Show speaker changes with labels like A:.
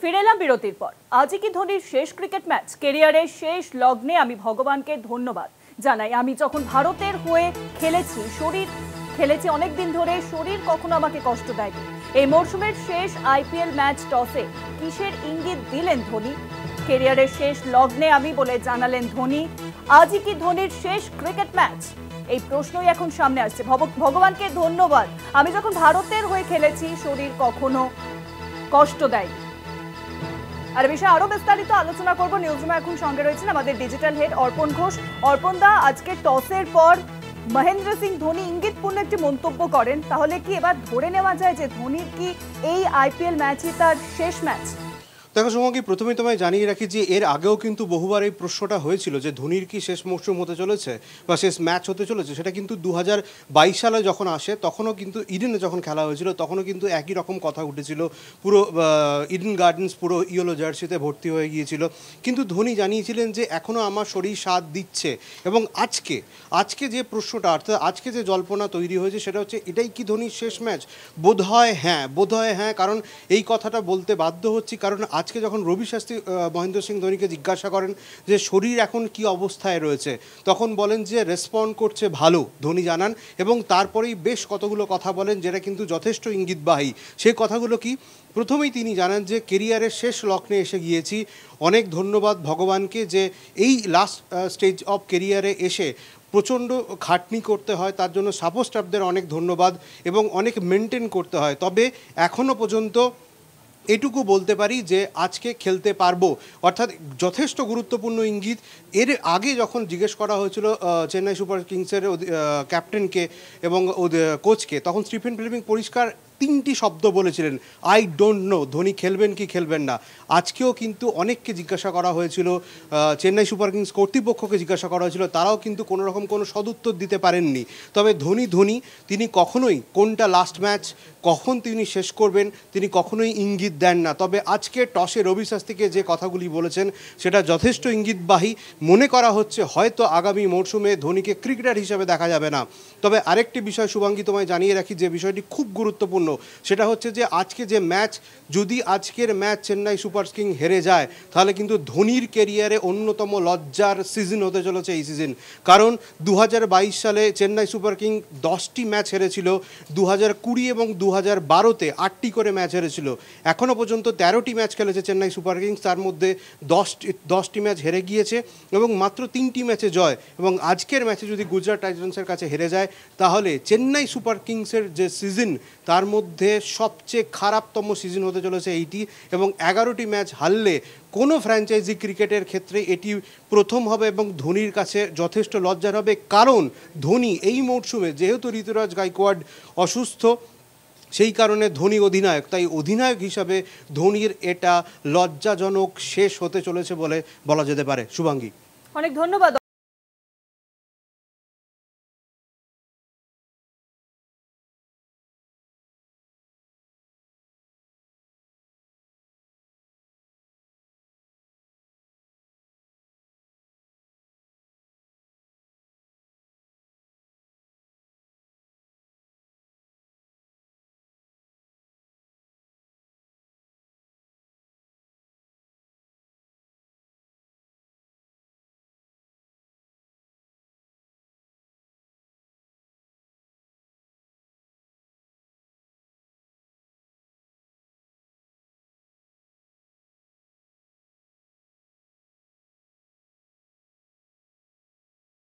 A: ফিরে এলাম বিরতির পর। আজই কি ধোনির শেষ ক্রিকেট ম্যাচ? ক্যারিয়ারের শেষ লগ্নে আমি ভগবানকে ধন্যবাদ জানাই। আমি যখন ভারতের হয়ে খেলেছি অনেকদিন ধরে, শরীর কখনো আমাকে কষ্ট দেয়নি। এই মরশুমের শেষ আইপিএল ম্যাচ টসে কিসের ইঙ্গিত দিলেন ধোনি? ক্যারিয়ারের শেষ লগ্নে আমি বলে জানালেন ধোনি। আজই কি ধোনির শেষ ক্রিকেট ম্যাচ? এই প্রশ্নই এখন সামনে আসছে। ভগবানকে ধন্যবাদ, আমি যখন ভারতের হয়ে খেলেছি শরীর কখনো কষ্ট দেয়নি। আর বিষয়ে আরো বিস্তারিত আলোচনা করব। নিউজরুমে এখন সঙ্গে রয়েছেন আমাদের ডিজিটাল হেড অর্পণ ঘোষ। অর্পণ দা, আজকে টসের পর মহেন্দ্র সিং ধোনি ইঙ্গিতপূর্ণ একটি মন্তব্য করেন, তাহলে কি এবার ধরে নেওয়া যায় যে ধোনির কি এই আইপিএল ম্যাচই তার শেষ ম্যাচ?
B: দেখো শুভঙ্কী, প্রথমে তোমায় জানিয়ে রাখি যে এর আগেও কিন্তু বহুবার এই প্রশ্নটা হয়েছিল যে ধোনির কি শেষ মরশুম হতে চলেছে বা শেষ ম্যাচ হতে চলেছে। সেটা কিন্তু 2022 সালে যখন আসে, তখনও কিন্তু ইডেনে যখন খেলা হয়েছিল তখনও কিন্তু একই রকম কথা উঠেছিল। পুরো ইডেন গার্ডেন্স পুরো ইয়েলো জার্সিতে ভর্তি হয়ে গিয়েছিল। কিন্তু ধোনি জানিয়েছিলেন যে এখনও আমার শরীর সাথ দিচ্ছে। এবং আজকে যে প্রশ্নটা, অর্থাৎ আজকে যে জল্পনা তৈরি হয়েছে সেটা হচ্ছে এটাই কি ধোনির শেষ ম্যাচ? বোধহয় হ্যাঁ, কারণ এই কথাটা বলতে বাধ্য হচ্ছি, কারণ আজকে যখন রবি শাস্ত্রী মহেন্দ্র সিং ধোনিকে জিজ্ঞাসা করেন যে শরীর এখন কি অবস্থায় রয়েছে, তখন বলেন যে রেসপন্ড করছে ভালো, ধোনি জানান। এবং তারপরেই বেশ কতগুলো কথা বলেন যেটা কিন্তু যথেষ্ট ইঙ্গিতবাহী। সেই কথাগুলো কি? প্রথমেই তিনি জানান যে কেরিয়ারের শেষ লগ্নে এসে গিয়েছি, অনেক ধন্যবাদ ভগবানকে যে এই লাস্ট স্টেজ অফ কেরিয়ারে এসে প্রচণ্ড খাটনি করতে হয়, তার জন্য সাপোর্ট স্টাফদের অনেক ধন্যবাদ এবং অনেক মেনটেন করতে হয়। তবে এখনও পর্যন্ত এটুকু বলতে পারি যে আজকে খেলতে পারবো, অর্থাৎ যথেষ্ট গুরুত্বপূর্ণ ইঙ্গিত। এর আগে যখন জিজ্ঞেস করা হয়েছিল চেন্নাই সুপার কিংসের ক্যাপ্টেনকে এবং কোচকে, তখন স্টিফেন ফ্লেমিং পরিষ্কার 3টি শব্দ বলেছিলেন, আই ডোন্ট নো ধোনি খেলবেন কি খেলবেন না। আজকেও কিন্তু অনেককে জিজ্ঞাসা করা হয়েছিল, চেন্নাই সুপার কিংস কর্তৃপক্ষকে জিজ্ঞাসা করা হয়েছিল, তারাও কিন্তু কোনো রকম কোনো সদুত্তর দিতে পারেননি। তবে ধোনি তিনি কখনোই কোনটা লাস্ট ম্যাচ, কখন তিনি শেষ করবেন, তিনি কখনোই ইঙ্গিত দেন না। তবে আজকে টসে রবি শাস্ত্রীকে যে কথাগুলি বলেছেন সেটা যথেষ্ট ইঙ্গিতবাহী। মনে করা হচ্ছে হয়তো আগামী মরশুমে ধোনিকে ক্রিকেটার হিসেবে দেখা যাবে না। তবে আরেকটি বিষয় শুভাঙ্গী তোমায় জানিয়ে রাখি, যে বিষয়টি খুব গুরুত্বপূর্ণ, সেটা হচ্ছে যে আজকে যে ম্যাচ, যদি আজকের ম্যাচ চেন্নাই সুপার কিং হেরে যায়, তাহলে কিন্তু ধোনির ক্যারিয়ারে অন্যতম লজ্জার সিজন হতে চলেছে এই সিজন। কারণ 2022 সালে চেন্নাই সুপার কিং 10টি ম্যাচ হেরেছিল, 2020 এবং 2012-তে 8টি করে ম্যাচ হেরেছিল। এখনও পর্যন্ত 13টি ম্যাচ খেলেছে চেন্নাই সুপার কিংস, তার মধ্যে 10টি ম্যাচ হেরে গিয়েছে এবং মাত্র 3টি ম্যাচে জয়। এবং আজকের ম্যাচে যদি গুজরাট টাইটান্সের কাছে হেরে যায়, তাহলে চেন্নাই সুপার কিংসের যে সিজন, তার মধ্যে সবচেয়ে খারাপতম সিজন হতে চলেছে এইটি। এবং 11টি ম্যাচ হারলে কোনো ফ্র্যাঞ্চাইজি ক্রিকেটের ক্ষেত্রে এটি প্রথম হবে এবং ধোনির কাছে যথেষ্ট লজ্জার হবে। কারণ ধোনি এই মরশুমে, যেহেতু ঋতুরাজ গাইকোয়াড অসুস্থ, সেই কারণে ধোনি অধিনায়ক, তাই অধিনায়ক হিসাবে ধোনির এটা লজ্জাজনক শেষ হতে চলেছে বলে বলা যেতে পারে। শুভাঙ্গী,
A: অনেক ধন্যবাদ।